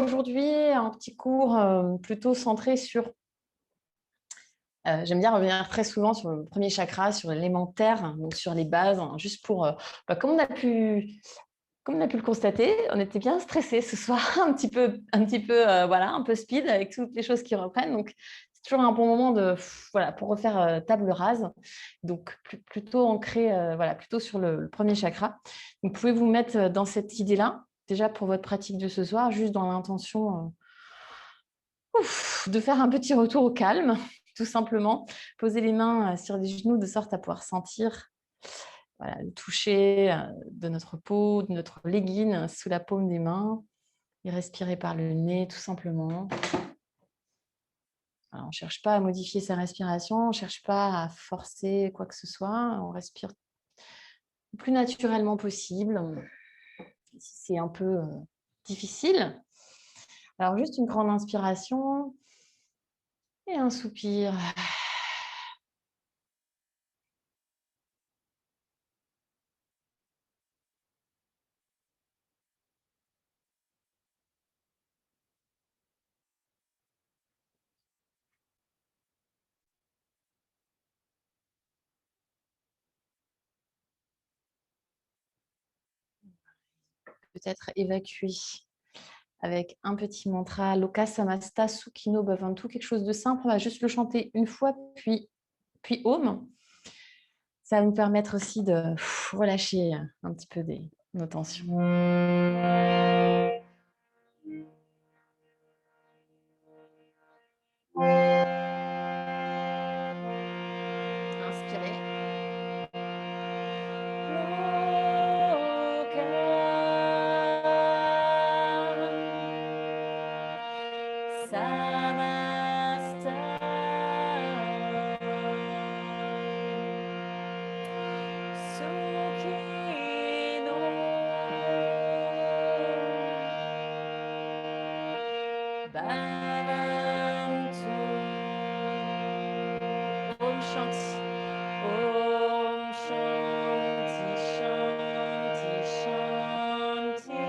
Aujourd'hui, un petit cours plutôt centré sur, j'aime bien revenir très souvent sur le premier chakra, sur l'élémentaire, donc sur les bases, hein, juste pour, comme on a pu le constater, on était bien stressé ce soir, voilà, un peu speed avec toutes les choses qui reprennent. Donc, c'est toujours un bon moment voilà, pour refaire table rase. Donc, plutôt ancré, voilà, plutôt sur le premier chakra. Donc, pouvez vous mettre dans cette idée-là, déjà pour votre pratique de ce soir, juste dans l'intention de faire un petit retour au calme, tout simplement. Poser les mains sur les genoux de sorte à pouvoir sentir voilà, le toucher de notre peau, de notre legging sous la paume des mains et respirer par le nez tout simplement. Alors, on ne cherche pas à modifier sa respiration, on ne cherche pas à forcer quoi que ce soit, on respire le plus naturellement possible. Si c'est un peu difficile, alors juste une grande inspiration et un soupir. Peut-être évacuer avec un petit mantra, Loka Samasta Sukhino Bhavantu, quelque chose de simple. On va juste le chanter une fois, puis Om. Ça va nous permettre aussi de relâcher un petit peu nos tensions. Inspirez. Om Shanti. Om Shanti, Shanti, Shanti.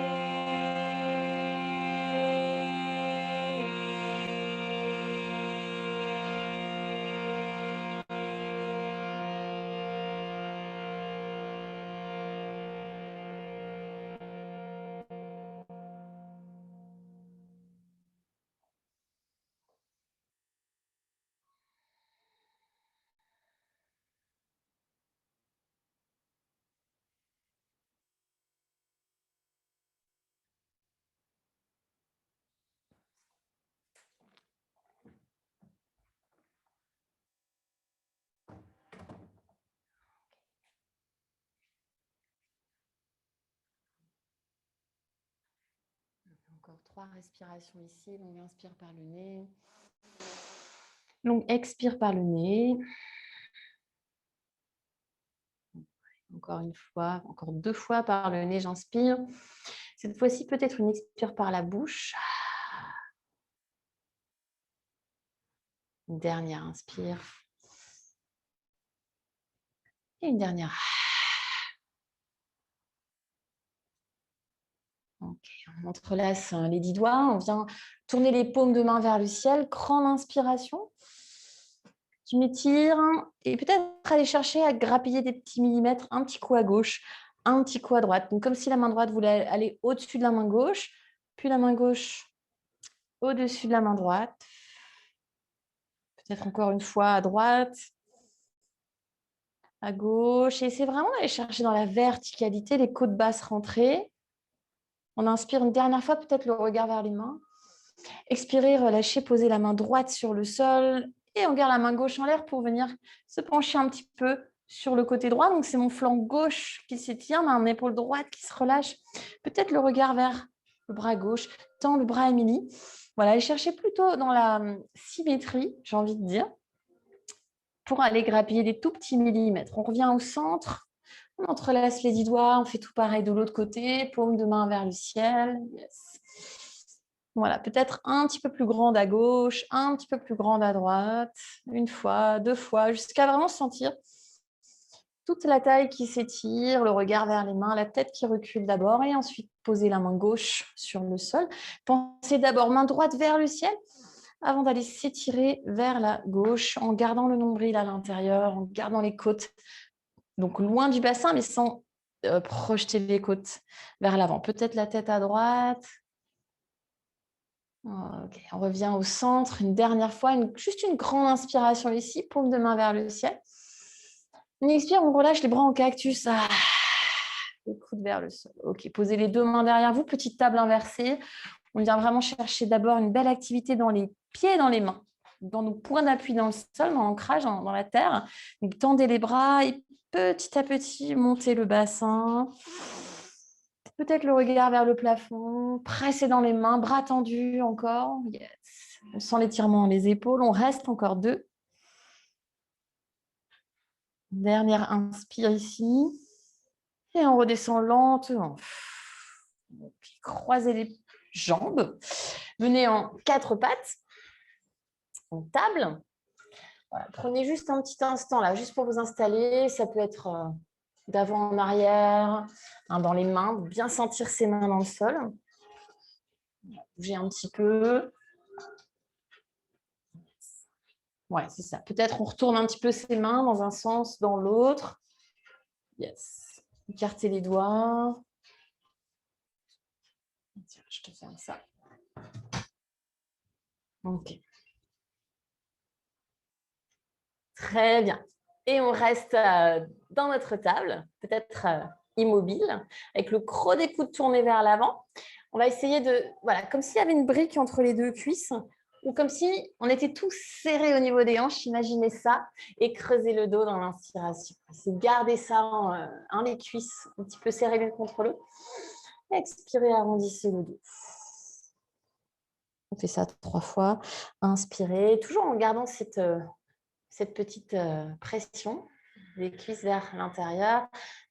Encore 3 respirations ici. Donc, inspire par le nez. Donc, expire par le nez. Encore une fois, encore 2 fois par le nez, j'inspire. Cette fois-ci, peut-être une expire par la bouche. Une dernière inspire. Et une dernière. Okay. On entrelace les 10 doigts. On vient tourner les paumes de main vers le ciel. Grande inspiration. Tu m'étires. Et peut-être aller chercher à grappiller des petits millimètres. Un petit coup à gauche, un petit coup à droite. Donc, comme si la main droite voulait aller au-dessus de la main gauche. Puis la main gauche au-dessus de la main droite. Peut-être encore une fois à droite. À gauche. Et c'est vraiment d'aller chercher dans la verticalité, les côtes basses rentrées. On inspire une dernière fois, peut-être le regard vers les mains. Expirez, relâchez, posez la main droite sur le sol. Et on garde la main gauche en l'air pour venir se pencher un petit peu sur le côté droit. Donc, c'est mon flanc gauche qui s'étire, mon épaule droite qui se relâche. Peut-être le regard vers le bras gauche. Tends le bras Émilie. Voilà, allez chercher plutôt dans la symétrie, j'ai envie de dire, pour aller grappiller des tout petits millimètres. On revient au centre, on entrelace les 10 doigts, on fait tout pareil de l'autre côté, paume de main vers le ciel. Yes. Voilà, peut-être un petit peu plus grande à gauche, un petit peu plus grande à droite, une fois, 2 fois, jusqu'à vraiment sentir toute la taille qui s'étire, le regard vers les mains, la tête qui recule d'abord et ensuite poser la main gauche sur le sol. Pensez d'abord main droite vers le ciel avant d'aller s'étirer vers la gauche en gardant le nombril à l'intérieur, en gardant les côtes, donc loin du bassin mais sans projeter les côtes vers l'avant. Peut-être la tête à droite. Okay. On revient au centre une dernière fois, juste une grande inspiration ici, paume de main vers le ciel. On expire, on relâche les bras en cactus. Les coudes vers le sol. Ok, posez les deux mains derrière vous, petite table inversée. On vient vraiment chercher d'abord une belle activité dans les pieds et dans les mains, dans nos points d'appui dans le sol, dans l'ancrage, dans la terre. Donc, tendez les bras et petit à petit, montez le bassin. Peut-être le regard vers le plafond, pressez dans les mains, bras tendus encore. Yes. On sent l'étirement dans les épaules. On reste encore 2. Dernière inspire ici. Et on redescend lentement. Puis croisez les jambes. Venez en 4 pattes, en table. Voilà. Prenez juste un petit instant là, juste pour vous installer. Ça peut être d'avant en arrière, dans les mains. Bien sentir ses mains dans le sol. Bougez un petit peu. Ouais, c'est ça. Peut-être on retourne un petit peu ses mains dans un sens, dans l'autre. Yes. Écartez les doigts. Tiens, je te ferme ça. Ok. Très bien. Et on reste dans notre table, peut-être immobile, avec le creux des coudes tourné vers l'avant. On va essayer de, voilà, comme s'il y avait une brique entre les deux cuisses, ou comme si on était tous serrés au niveau des hanches. Imaginez ça et creusez le dos dans l'inspiration. C'est garder ça les cuisses un petit peu serrées l'une contre l'autre. Expirez, arrondissez le dos. On fait ça 3 fois. Inspirez, toujours en gardant cette petite pression, les cuisses vers l'intérieur.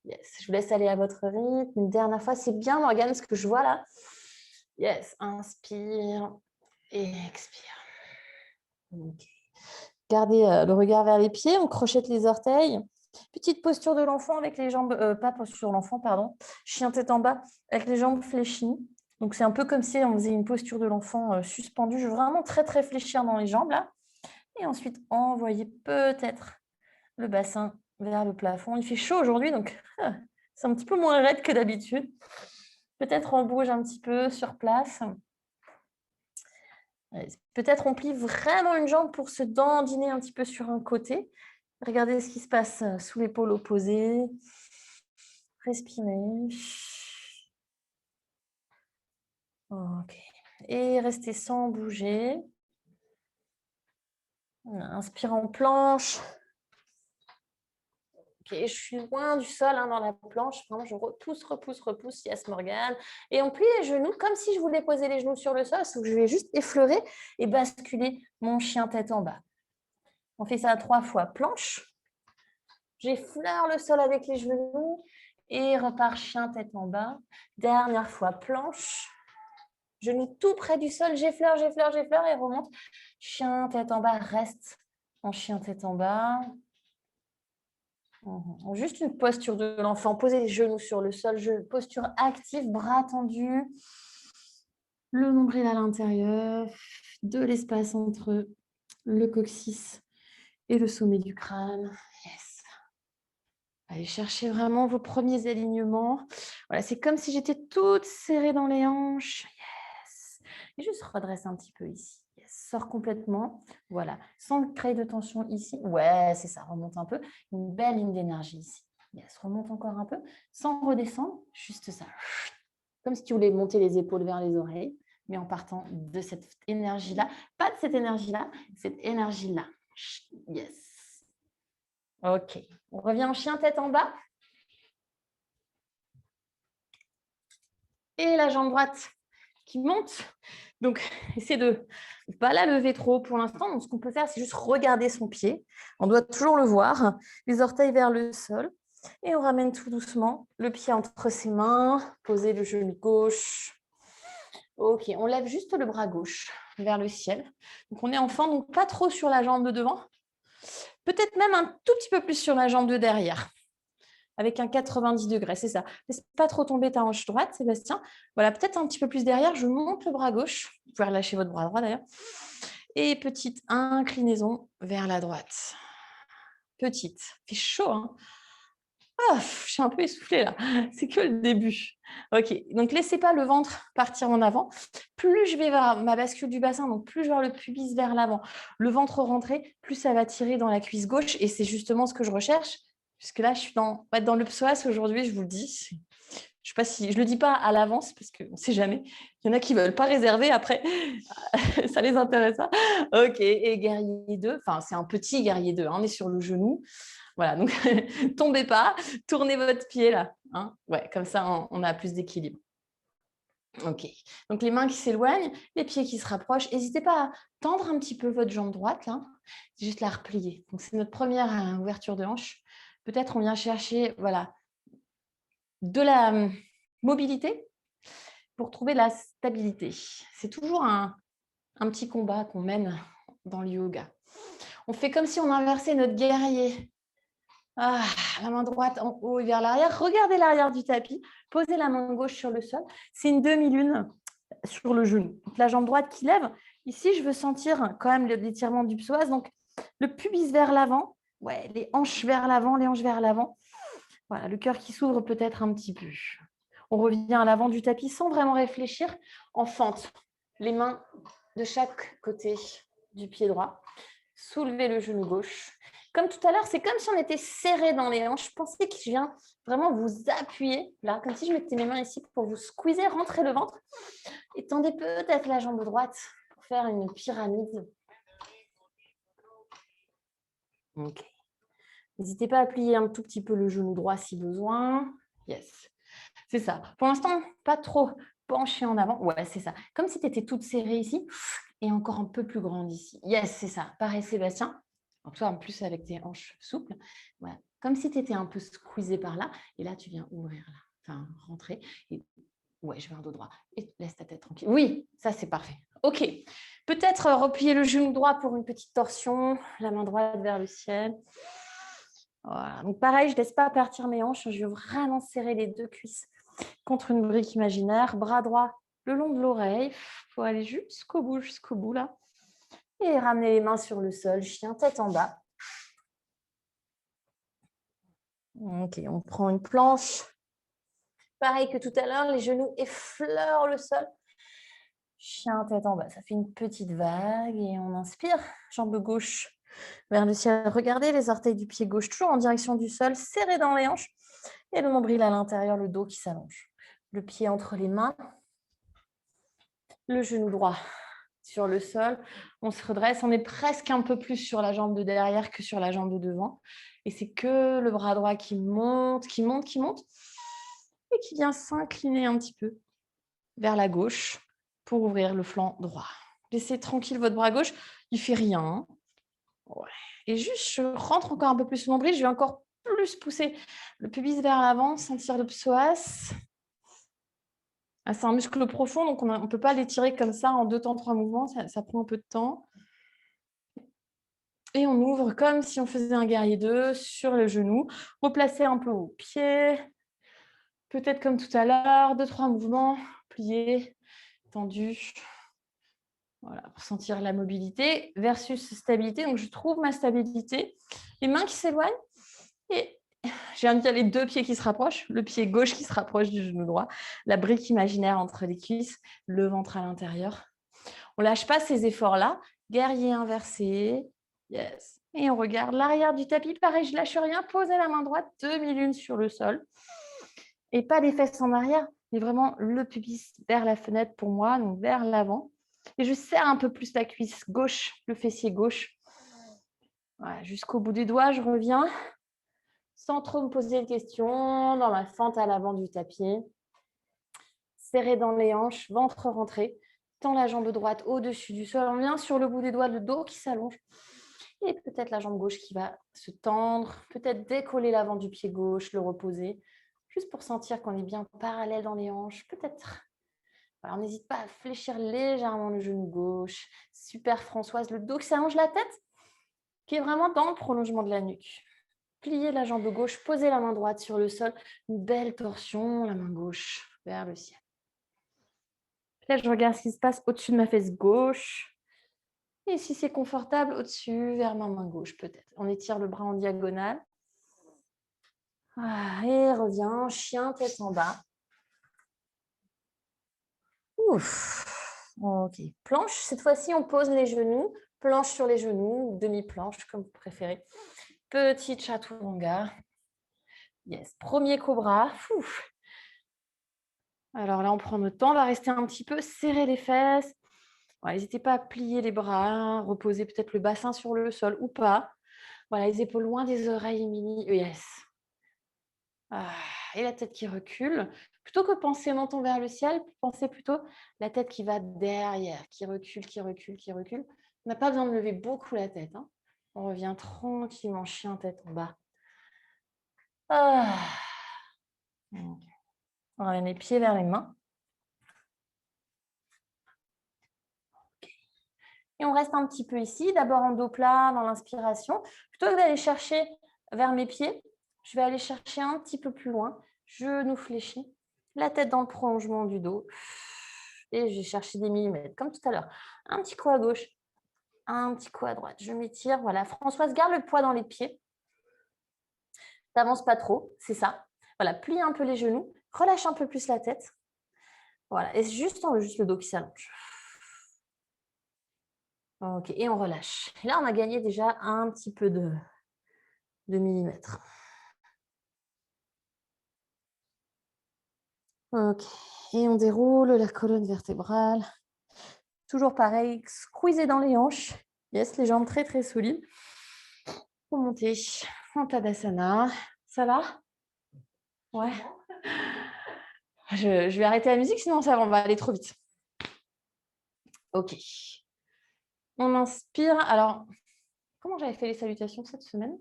Yes. Je vous laisse aller à votre rythme. Une dernière fois, c'est bien, Morgane, ce que je vois là. Yes, inspire et expire. Okay. Gardez le regard vers les pieds, on crochette les orteils. Petite posture de l'enfant avec les jambes, pas posture de l'enfant, pardon, chien tête en bas avec les jambes fléchies. Donc c'est un peu comme si on faisait une posture de l'enfant suspendue. Je veux vraiment très très fléchir dans les jambes là. Et ensuite, envoyer peut-être le bassin vers le plafond. Il fait chaud aujourd'hui, donc c'est un petit peu moins raide que d'habitude. Peut-être on bouge un petit peu sur place. Peut-être on plie vraiment une jambe pour se dandiner un petit peu sur un côté. Regardez ce qui se passe sous l'épaule opposée. Respirez. Ok. Et restez sans bouger. Inspire en planche. Ok, je suis loin du sol dans la planche. Vraiment, je repousse. Yes, Morgane. Et on plie les genoux comme si je voulais poser les genoux sur le sol. Sauf que je vais juste effleurer et basculer mon chien tête en bas. On fait ça 3 fois. Planche. J'effleure le sol avec les genoux et repars chien tête en bas. Dernière fois. Planche. Genoux tout près du sol. J'effleure et remonte. Chien tête en bas. Reste en chien tête en bas. Juste une posture de l'enfant, posez les genoux sur le sol, posture active, bras tendus, le nombril à l'intérieur, de l'espace entre le coccyx et le sommet du crâne. Yes. Allez chercher vraiment vos premiers alignements. Voilà, c'est comme si j'étais toute serrée dans les hanches. Yes. Et juste redresse un petit peu ici. Sors complètement, voilà, sans créer de tension ici. Ouais, c'est ça, remonte un peu. Une belle ligne d'énergie ici. Yes, remonte encore un peu, sans redescendre, juste ça. Comme si tu voulais monter les épaules vers les oreilles, mais en partant de cette énergie-là. Pas de cette énergie-là, cette énergie-là. Yes. Ok, on revient en chien tête en bas. Et la jambe droite qui monte. Donc, essayez de ne pas la lever trop haut pour l'instant. Donc, ce qu'on peut faire, c'est juste regarder son pied. On doit toujours le voir. Les orteils vers le sol. Et on ramène tout doucement le pied entre ses mains. Posez le genou gauche. Ok, on lève juste le bras gauche vers le ciel. Donc, on est enfant, donc pas trop sur la jambe de devant. Peut-être même un tout petit peu plus sur la jambe de derrière. avec un 90 degrés, c'est ça. Laisse pas trop tomber ta hanche droite, Sébastien. Voilà, peut-être un petit peu plus derrière, je monte le bras gauche. Vous pouvez relâcher votre bras droit d'ailleurs. Et petite inclinaison vers la droite. Petite. Il fait chaud, hein. Ah, je suis un peu essoufflée là. C'est que le début. Ok, donc laissez pas le ventre partir en avant. Plus je vais vers ma bascule du bassin, donc plus je vais vers le pubis vers l'avant, le ventre rentré, plus ça va tirer dans la cuisse gauche. Et c'est justement ce que je recherche. Puisque là, je suis dans le psoas aujourd'hui, je vous le dis. Je sais pas si je le dis pas à l'avance parce qu'on ne sait jamais. Il y en a qui veulent pas réserver après, ça les intéresse pas. Ok, et guerrier 2, enfin c'est un petit guerrier 2, hein, on est sur le genou. Voilà, donc tombez pas, tournez votre pied là. Hein. Ouais, comme ça on a plus d'équilibre. Ok, donc les mains qui s'éloignent, les pieds qui se rapprochent. N'hésitez pas à tendre un petit peu votre jambe droite là, juste la replier. Donc c'est notre première ouverture de hanche. Peut-être on vient chercher, voilà, de la mobilité pour trouver la stabilité. C'est toujours un petit combat qu'on mène dans le yoga. On fait comme si on inversait notre guerrier. Ah, la main droite en haut et vers l'arrière. Regardez l'arrière du tapis. Posez la main gauche sur le sol. C'est une demi-lune sur le genou. Donc, la jambe droite qui lève. Ici, je veux sentir quand même l'étirement du psoas. Donc, le pubis vers l'avant. Ouais, les hanches vers l'avant, les hanches vers l'avant. Voilà, le cœur qui s'ouvre peut-être un petit peu. On revient à l'avant du tapis sans vraiment réfléchir, en fente. Les mains de chaque côté du pied droit. Soulevez le genou gauche. Comme tout à l'heure, c'est comme si on était serré dans les hanches. Pensez que je viens vraiment vous appuyer, là, comme si je mettais mes mains ici pour vous squeezer, rentrer le ventre. Et tendez peut-être la jambe droite pour faire une pyramide. Ok. N'hésitez pas à plier un tout petit peu le genou droit si besoin. Yes. C'est ça. Pour l'instant, pas trop penché en avant. Ouais, c'est ça. Comme si tu étais toute serrée ici et encore un peu plus grande ici. Yes, c'est ça. Pareil, Sébastien. Toi, en plus, avec tes hanches souples. Voilà. Comme si tu étais un peu squeezé par là. Et là, tu viens ouvrir là. Enfin, rentrer. Et ouais, je vais un dos droit. Et laisse ta tête tranquille. Oui, ça, c'est parfait. OK. Peut-être replier le genou droit pour une petite torsion. La main droite vers le ciel. Voilà. Donc, pareil, je ne laisse pas partir mes hanches. Je veux vraiment serrer les deux cuisses contre une brique imaginaire. Bras droit le long de l'oreille. Il faut aller jusqu'au bout là. Et ramener les mains sur le sol. Chien, tête en bas. Ok, on prend une planche. Pareil que tout à l'heure, les genoux effleurent le sol. Chien, tête en bas. Ça fait une petite vague et on inspire. Jambe gauche vers le ciel. Regardez les orteils du pied gauche toujours en direction du sol, serrés dans les hanches. Et le nombril à l'intérieur, le dos qui s'allonge. Le pied entre les mains. Le genou droit sur le sol. On se redresse. On est presque un peu plus sur la jambe de derrière que sur la jambe de devant. Et c'est que le bras droit qui monte, qui monte, qui monte. Et qui vient s'incliner un petit peu vers la gauche pour ouvrir le flanc droit. Laissez tranquille votre bras gauche. Il ne fait rien. Ouais. Et juste, je rentre encore un peu plus le nombril. Je vais encore plus pousser le pubis vers l'avant, sentir le psoas. Ah, c'est un muscle profond, donc on ne peut pas l'étirer comme ça en 2 temps, 3 mouvements. Ça prend un peu de temps. Et on ouvre comme si on faisait un guerrier 2 sur le genou. Replacer un peu au pied. Peut-être comme tout à l'heure, 2, 3 mouvements. Plié, tendu. Voilà, pour sentir la mobilité versus stabilité. Donc, je trouve ma stabilité. Les mains qui s'éloignent. Et j'ai envie de dire les 2 pieds qui se rapprochent. Le pied gauche qui se rapproche du genou droit. La brique imaginaire entre les cuisses. Le ventre à l'intérieur. On ne lâche pas ces efforts-là. Guerrier inversé. Yes. Et on regarde l'arrière du tapis. Pareil, je ne lâche rien. Posez la main droite, demi-lune sur le sol. Et pas les fesses en arrière, mais vraiment le pubis vers la fenêtre pour moi, donc vers l'avant. Et je serre un peu plus la cuisse gauche, le fessier gauche. Voilà, jusqu'au bout des doigts, je reviens. Sans trop me poser de questions, dans ma fente à l'avant du tapis. Serré dans les hanches, ventre rentré. Tends la jambe droite au-dessus du sol. On vient sur le bout des doigts, le dos qui s'allonge. Et peut-être la jambe gauche qui va se tendre. Peut-être décoller l'avant du pied gauche, le reposer. Juste pour sentir qu'on est bien parallèle dans les hanches. Peut-être. Alors, n'hésite pas à fléchir légèrement le genou gauche. Super, Françoise. Le dos qui s'allonge, la tête qui est vraiment dans le prolongement de la nuque. pliez la jambe gauche, posez la main droite sur le sol. Une belle torsion, la main gauche vers le ciel. Là, je regarde ce qui se passe au-dessus de ma fesse gauche. Et si c'est confortable, au-dessus, vers ma main gauche peut-être. On étire le bras en diagonale. Et reviens, chien, tête en bas. Ouf. Ok, planche. Cette fois-ci, on pose les genoux. Planche sur les genoux, demi-planche, comme vous préférez. Petite chaturanga. Yes. Premier cobra. Ouf. Alors là, on prend notre temps. On va rester un petit peu, serrer les fesses. N'hésitez pas à plier les bras, reposer peut-être le bassin sur le sol ou pas. Voilà, les épaules loin des oreilles, mini. Yes. Et la tête qui recule. Plutôt que penser menton vers le ciel, pensez plutôt la tête qui va derrière, qui recule, qui recule, qui recule. On n'a pas besoin de lever beaucoup la tête. Hein. On revient tranquillement, chien, tête en bas. On ramène les pieds vers les mains. Et on reste un petit peu ici, d'abord en dos plat, dans l'inspiration. Plutôt que d'aller chercher vers mes pieds, je vais aller chercher un petit peu plus loin. Genou fléchi, la tête dans le prolongement du dos. Et je vais chercher des millimètres, comme tout à l'heure. Un petit coup à gauche, un petit coup à droite. Je m'étire. Voilà, Françoise, garde le poids dans les pieds. T'avances pas trop, c'est ça. Voilà, plie un peu les genoux, relâche un peu plus la tête. Voilà, et juste le dos qui s'allonge. Ok, et on relâche. Et là, on a gagné déjà un petit peu de millimètres. Ok, et on déroule la colonne vertébrale. Toujours pareil, squeezer dans les hanches. Yes, les jambes très très solides. Pour monter en Tadasana. Ça va? Ouais. Je vais arrêter la musique, sinon ça on va aller trop vite. Ok. On inspire. Alors, comment j'avais fait les salutations cette semaine?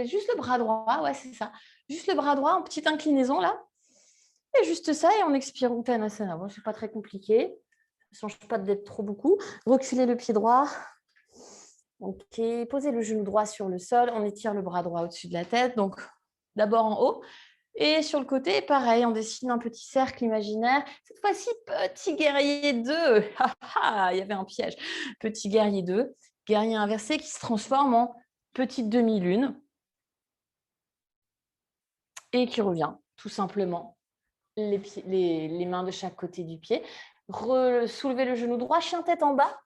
Juste le bras droit. Ouais, c'est ça. Juste le bras droit en petite inclinaison là. Et juste ça, et on expire Uttanasana. Bon, c'est pas très compliqué. Ça ne change pas d'être trop beaucoup. Reculez le pied droit. Ok, posez le genou droit sur le sol. On étire le bras droit au-dessus de la tête. Donc, d'abord en haut. Et sur le côté, pareil, on dessine un petit cercle imaginaire. Cette fois-ci, petit guerrier 2. Il y avait un piège. Petit guerrier 2. Guerrier inversé qui se transforme en petite demi-lune. Et qui revient, tout simplement. Les mains de chaque côté du pied. Soulevez le genou droit, chien tête en bas.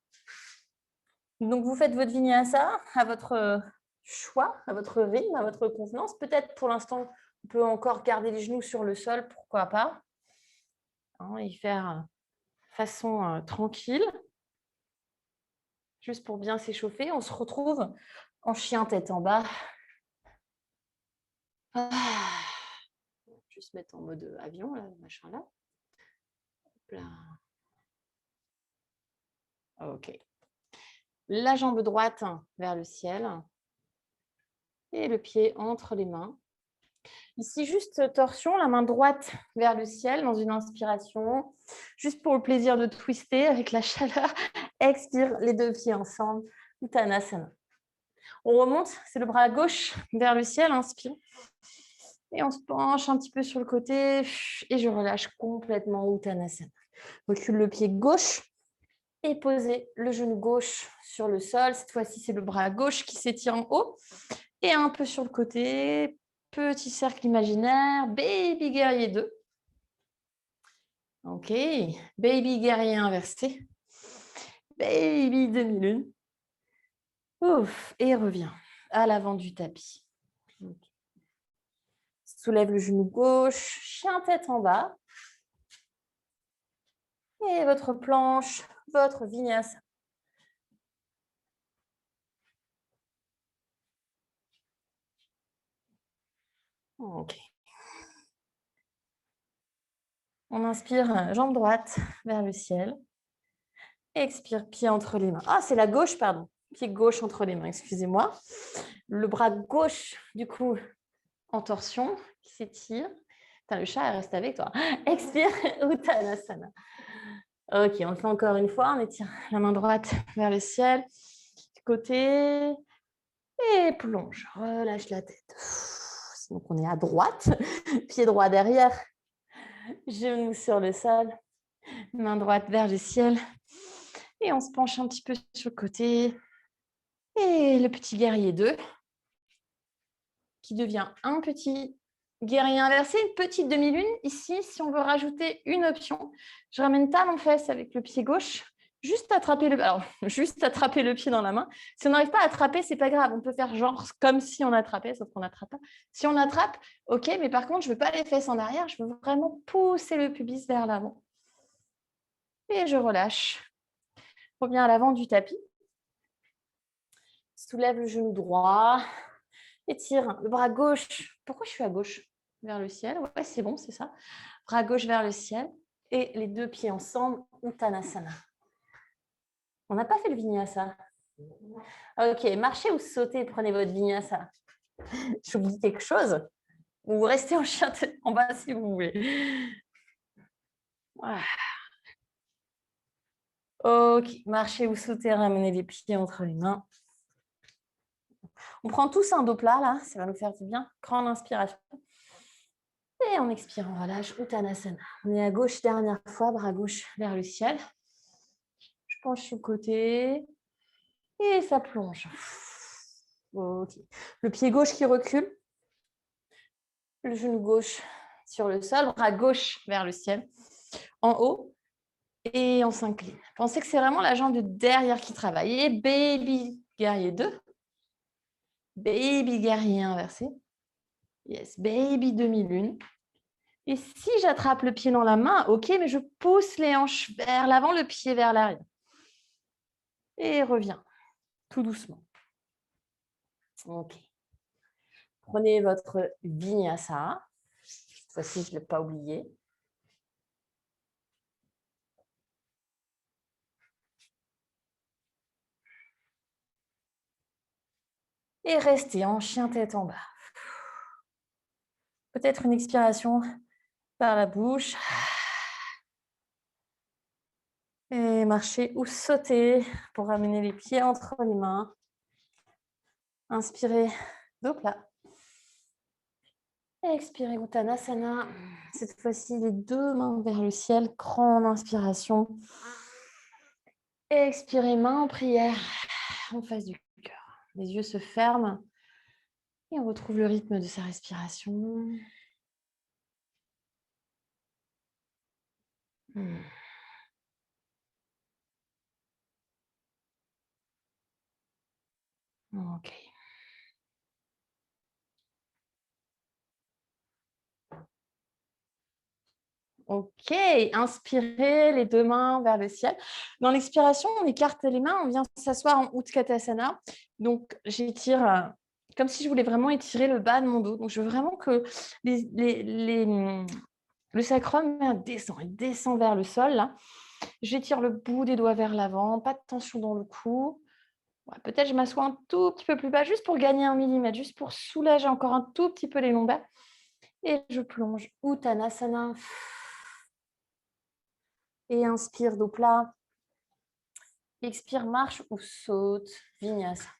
Donc, vous faites votre vinyasa à votre choix, à votre rythme, à votre convenance. Peut-être pour l'instant, on peut encore garder les genoux sur le sol, pourquoi pas. Et faire façon tranquille. Juste pour bien s'échauffer. On se retrouve en chien tête en bas. Juste mettre en mode avion, là, machin là. Hop là. Ok. La jambe droite vers le ciel. Et le pied entre les mains. Ici, juste torsion, la main droite vers le ciel dans une inspiration. Juste pour le plaisir de twister avec la chaleur. Expire les deux pieds ensemble. Uttanasana. On remonte, c'est le bras gauche vers le ciel, inspire. Et on se penche un petit peu sur le côté. Et je relâche complètement Uttanasana. Recule le pied gauche. Et posez le genou gauche sur le sol. Cette fois-ci, c'est le bras gauche qui s'étire en haut. Et un peu sur le côté. Petit cercle imaginaire. Baby guerrier 2. Ok. Baby guerrier inversé. Baby demi-lune. Ouf. Et reviens à l'avant du tapis. Okay. Soulève le genou gauche. Chien tête en bas. Et votre planche, votre vinyasa. Ok. On inspire, jambe droite vers le ciel. Expire, pied entre les mains. C'est la gauche, pardon. Pied gauche entre les mains, excusez-moi. Le bras gauche, du coup, en torsion, qui s'étire. Le chat, elle reste avec toi. Expire, Uttanasana. Ok, on le fait encore une fois. On étire la main droite vers le ciel. Du côté. Et plonge, relâche la tête. Donc, on est à droite, pied droit derrière, genou sur le sol, main droite vers le ciel. Et on se penche un petit peu sur le côté. Et le petit guerrier 2, qui devient un petit guerrier inversé, une petite demi-lune. Ici, si on veut rajouter une option, je ramène talon-fesse avec le pied gauche, juste attraper le pied dans la main. Si on n'arrive pas à attraper, c'est pas grave. On peut faire genre comme si on attrapait, sauf qu'on n'attrape pas. Si on attrape, ok, mais par contre, je ne veux pas les fesses en arrière, je veux vraiment pousser le pubis vers l'avant. Et je relâche. Je reviens à l'avant du tapis. Soulève le genou droit. Étire le bras gauche. Pourquoi je suis à gauche? Vers le ciel. Ouais, c'est bon, c'est ça. Bras gauche vers le ciel. Et les deux pieds ensemble, Uttanasana. On n'a pas fait le vinyasa. Ok, marchez ou sautez, prenez votre vinyasa. J'oublie quelque chose? Ou restez en chien en bas si vous voulez. Voilà. Ok, marchez ou sautez, ramenez les pieds entre les mains. On prend tous un dos plat là, ça va nous faire du bien. Grande inspiration. Et on expire, on relâche, Uttanasana. On est à gauche, dernière fois, bras gauche vers le ciel. Je penche sur le côté et ça plonge. Okay. Le pied gauche qui recule, le genou gauche sur le sol, bras gauche vers le ciel, en haut, et on s'incline. Pensez que c'est vraiment la jambe de derrière qui travaille. Et baby guerrier 2, baby guerrier inversé, yes, baby demi-lune. Et si j'attrape le pied dans la main, ok, mais je pousse les hanches vers l'avant, le pied vers l'arrière. Et reviens, tout doucement. Ok. Prenez votre vinyasa. Cette fois-ci, je ne l'ai pas oublié. Et restez en chien tête en bas. Peut-être une expiration par la bouche. Et marcher ou sauter pour ramener les pieds entre les mains. Inspirez, dos plat. Expirez, Uttanasana. Cette fois-ci, les deux mains vers le ciel. Grande inspiration. Expirez, main en prière en face du cœur. Les yeux se ferment et on retrouve le rythme de sa respiration. Ok. Ok, inspirez les deux mains vers le ciel. Dans l'expiration, on écarte les mains, on vient s'asseoir en Utkatasana. Donc, j'étire comme si je voulais vraiment étirer le bas de mon dos. Donc, je veux vraiment que le sacrum descend vers le sol. Là. J'étire le bout des doigts vers l'avant, pas de tension dans le cou. Ouais, peut-être je m'assois un tout petit peu plus bas, juste pour gagner 1 millimètre, juste pour soulager encore un tout petit peu les lombaires. Et je plonge Uttanasana. Et inspire, dos plat. Expire, marche ou saute, vinyasa.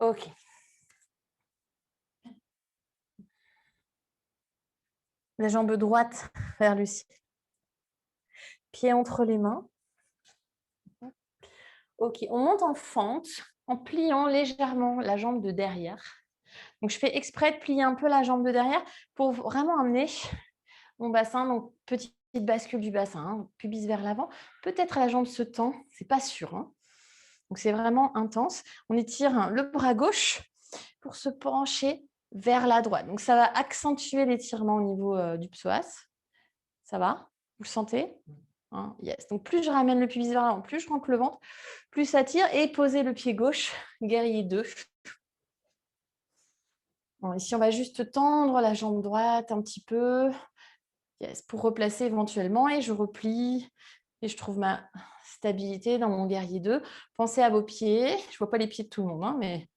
Ok. La jambe droite vers le ciel. Pied entre les mains. Ok, on monte en fente en pliant légèrement la jambe de derrière. Donc, je fais exprès de plier un peu la jambe de derrière pour vraiment amener mon bassin. Donc, petite bascule du bassin, hein, pubis vers l'avant. Peut-être la jambe se tend, c'est pas sûr. Hein. Donc, c'est vraiment intense. On étire le bras gauche pour se pencher vers la droite. Donc, ça va accentuer l'étirement au niveau du psoas. Ça va? Vous le sentez? Hein, yes. Donc, plus je ramène le pubis vers l'avant, plus je rentre le ventre, plus ça tire. Et posez le pied gauche, guerrier 2. Bon, ici, on va juste tendre la jambe droite un petit peu. Yes, pour replacer éventuellement. Et je replie. Et je trouve ma stabilité dans mon guerrier 2. Pensez à vos pieds. Je ne vois pas les pieds de tout le monde, hein, mais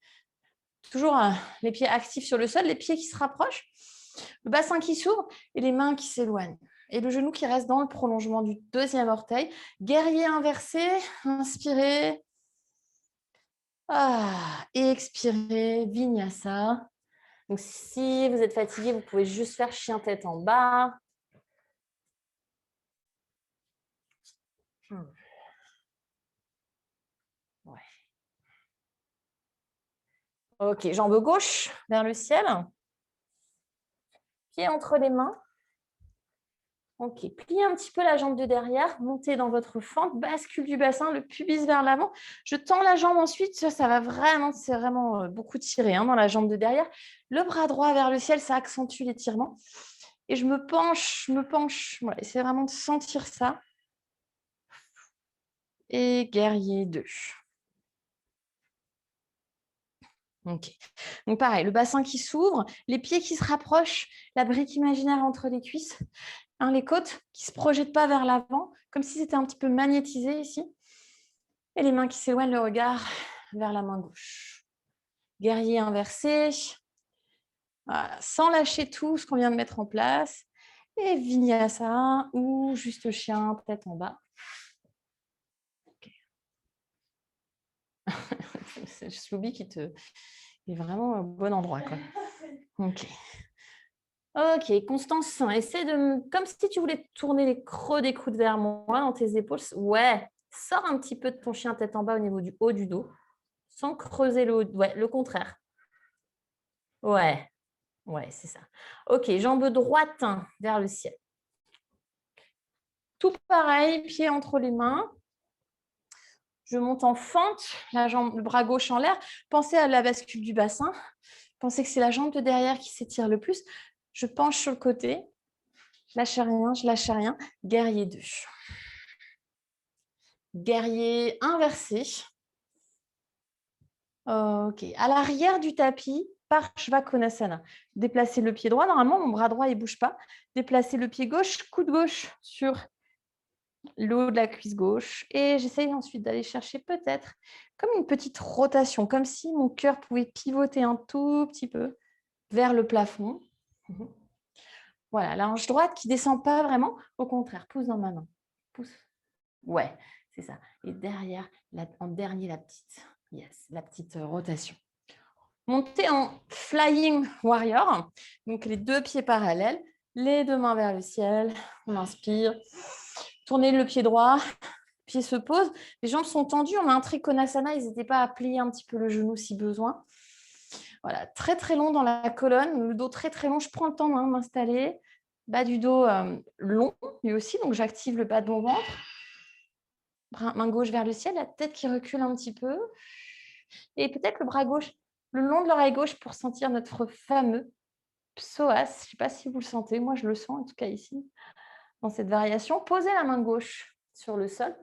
toujours les pieds actifs sur le sol, les pieds qui se rapprochent, le bassin qui s'ouvre et les mains qui s'éloignent. Et le genou qui reste dans le prolongement du deuxième orteil. Guerrier inversé, inspirez. Et expirez, Vinyasa. Donc, si vous êtes fatigué, vous pouvez juste faire chien tête en bas. Ouais. Ok, jambe gauche vers le ciel. Pied entre les mains. Ok, pliez un petit peu la jambe de derrière, montez dans votre fente, bascule du bassin, le pubis vers l'avant. Je tends la jambe ensuite, ça va vraiment, c'est vraiment beaucoup tiré dans la jambe de derrière. Le bras droit vers le ciel, ça accentue l'étirement. Et je me penche, Voilà, essayez vraiment de sentir ça. Et guerrier 2. Ok. Donc pareil, le bassin qui s'ouvre, les pieds qui se rapprochent, la brique imaginaire entre les cuisses, les côtes qui ne se projettent pas vers l'avant, comme si c'était un petit peu magnétisé ici. Et les mains qui s'éloignent, le regard vers la main gauche. Guerrier inversé. Voilà, sans lâcher tout ce qu'on vient de mettre en place. Et Vinyasa ou juste chien, tête en bas. Okay. C'est Sloobie qui est vraiment au bon endroit, quoi. Ok. Ok, Constance, essaie de... Comme si tu voulais tourner les creux des coudes vers moi dans tes épaules. Ouais, sors un petit peu de ton chien tête en bas au niveau du haut du dos, sans creuser le haut. Ouais, le contraire. Ouais, c'est ça. Ok, jambe droite vers le ciel. Tout pareil, pied entre les mains. Je monte en fente, le bras gauche en l'air. Pensez à la bascule du bassin. Pensez que c'est la jambe de derrière qui s'étire le plus. Je penche sur le côté. Je lâche rien. Guerrier 2. Guerrier inversé. Ok. À l'arrière du tapis, Parshvakonasana. Déplacez le pied droit. Normalement, mon bras droit ne bouge pas. Déplacez le pied gauche, coude gauche sur le haut de la cuisse gauche. Et j'essaye ensuite d'aller chercher peut-être comme une petite rotation, comme si mon cœur pouvait pivoter un tout petit peu vers le plafond. Voilà, la hanche droite qui ne descend pas vraiment. Au contraire, pousse dans ma main. Pousse. Ouais, c'est ça. Et derrière, en dernier, la petite rotation. Montez en Flying Warrior. Donc, les deux pieds parallèles, les deux mains vers le ciel. On inspire. Tournez le pied droit. Pied se pose. Les jambes sont tendues. On a un Trikonasana. N'hésitez pas à plier un petit peu le genou si besoin. Voilà, très, très long dans la colonne. Le dos très, très long. Je prends le temps de m'installer. Bas du dos long, lui aussi. Donc, j'active le bas de mon ventre. Main gauche vers le ciel. La tête qui recule un petit peu. Et peut-être le bras gauche le long de l'oreille gauche pour sentir notre fameux psoas. Je ne sais pas si vous le sentez. Moi, je le sens en tout cas ici, dans cette variation. Posez la main gauche sur le sol.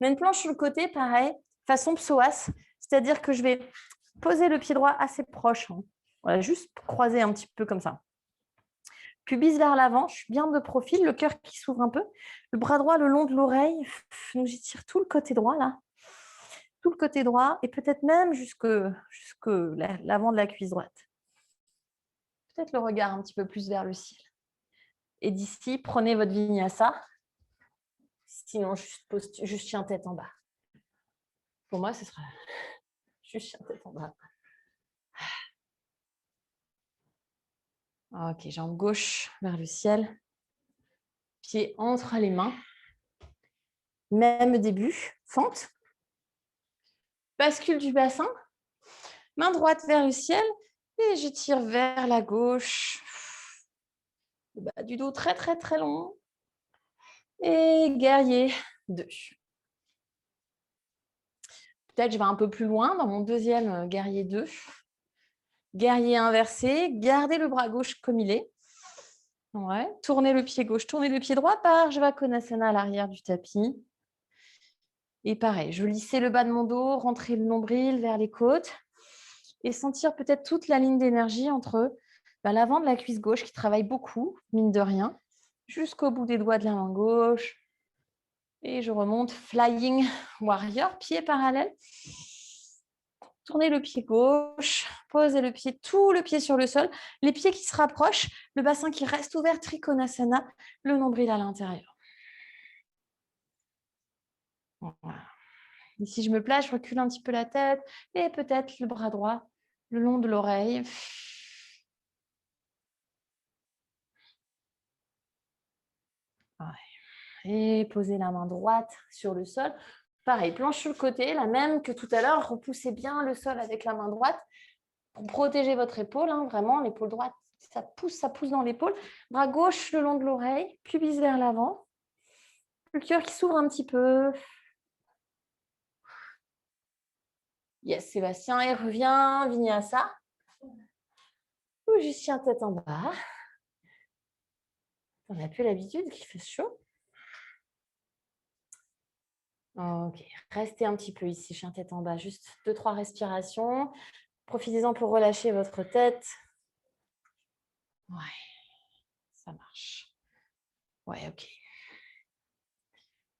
On a une planche sur le côté, pareil, façon psoas. C'est-à-dire que je vais poser le pied droit assez proche. Voilà, juste croiser un petit peu comme ça. Pubis vers l'avant, je suis bien de profil, le cœur qui s'ouvre un peu. Le bras droit le long de l'oreille. Donc, j'étire tout le côté droit, là. Tout le côté droit et peut-être même jusque l'avant de la cuisse droite. Peut-être le regard un petit peu plus vers le ciel. Et d'ici, prenez votre vinyasa. Sinon, juste chien tête en bas. Pour moi, ce sera juste chien tête en bas. Ok, jambe gauche vers le ciel. Pied entre les mains. Même début. Fente. Bascule du bassin. Main droite vers le ciel. Et j'étire vers la gauche. Le bas du dos très, très, très long. Et guerrier 2. Peut-être je vais un peu plus loin dans mon deuxième guerrier 2. Guerrier inversé, gardez le bras gauche comme il est. Ouais. Tournez le pied gauche, tournez le pied droit, Parshvakonasana à l'arrière du tapis. Et pareil, je lissais le bas de mon dos, rentrer le nombril vers les côtes et sentir peut-être toute la ligne d'énergie entre l'avant de la cuisse gauche qui travaille beaucoup, mine de rien, jusqu'au bout des doigts de la main gauche. Et je remonte Flying Warrior, pied parallèle. Tournez le pied gauche, posez le pied, tout le pied sur le sol, les pieds qui se rapprochent, le bassin qui reste ouvert, Trikonasana, le nombril à l'intérieur. Voilà. Ici, je me place, je recule un petit peu la tête et peut-être le bras droit le long de l'oreille. Et posez la main droite sur le sol. Pareil, planche sur le côté, la même que tout à l'heure. Repoussez bien le sol avec la main droite pour protéger votre épaule. Vraiment, l'épaule droite, ça pousse dans l'épaule. Bras gauche le long de l'oreille, pubis vers l'avant. Le cœur qui s'ouvre un petit peu. Yes, Sébastien, et revient, Vinyasa. Ou juste chien tête en bas. On n'a plus l'habitude qu'il fait chaud. Ok, restez un petit peu ici, chien tête en bas. Juste 2-3 respirations. Profitez-en pour relâcher votre tête. Ouais, ça marche. Ouais, ok.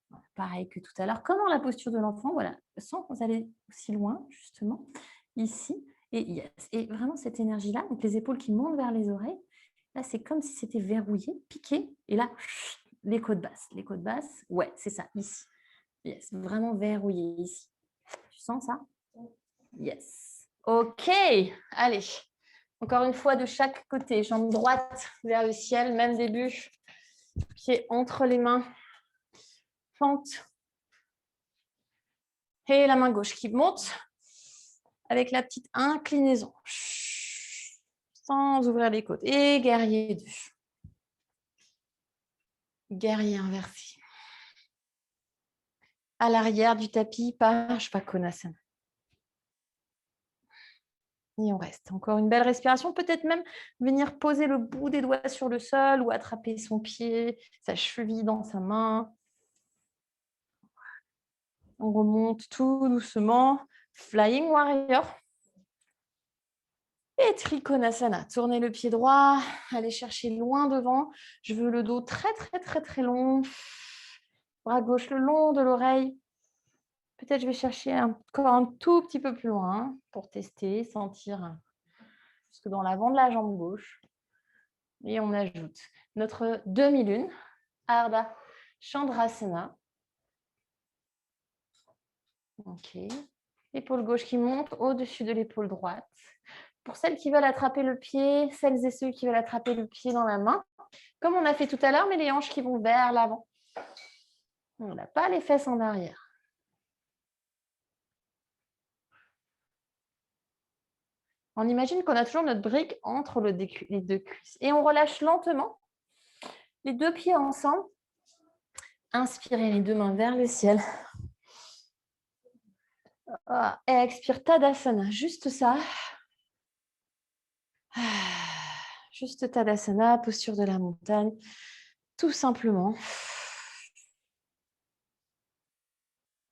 Voilà, pareil que tout à l'heure. Comme dans la posture de l'enfant, voilà, sans aller aussi loin, justement, ici. Et yes. Et vraiment, cette énergie-là, donc les épaules qui montent vers les oreilles, là, c'est comme si c'était verrouillé, piqué. Et là, les côtes basses. Les côtes basses, ouais, c'est ça, ici. Yes, vraiment verrouillé ici. Tu sens ça? Yes. Ok, allez. Encore une fois, de chaque côté, jambe droite vers le ciel, même début. Pied entre les mains. Fente. Et la main gauche qui monte avec la petite inclinaison. Sans ouvrir les côtes. Et guerrier 2. Guerrier inversé. À l'arrière du tapis, Parshvakonasana. Et on reste. Encore une belle respiration. Peut-être même venir poser le bout des doigts sur le sol ou attraper son pied, sa cheville dans sa main. On remonte tout doucement. Flying Warrior. Et Trikonasana. Tournez le pied droit. Allez chercher loin devant. Je veux le dos très, très, très, très long. Bras gauche le long de l'oreille. Peut-être je vais chercher encore un tout petit peu plus loin pour tester, sentir jusque dans l'avant de la jambe gauche. Et on ajoute notre demi-lune, Ardha Chandrasana. Ok. Épaule gauche qui monte au-dessus de l'épaule droite. Pour celles qui veulent attraper le pied, celles et ceux qui veulent attraper le pied dans la main, comme on a fait tout à l'heure, mais les hanches qui vont vers l'avant. On n'a pas les fesses en arrière. On imagine qu'on a toujours notre brique entre les deux cuisses. Et on relâche lentement les deux pieds ensemble. Inspirez les deux mains vers le ciel. Et expire Tadasana, juste ça. Juste Tadasana, posture de la montagne, tout simplement.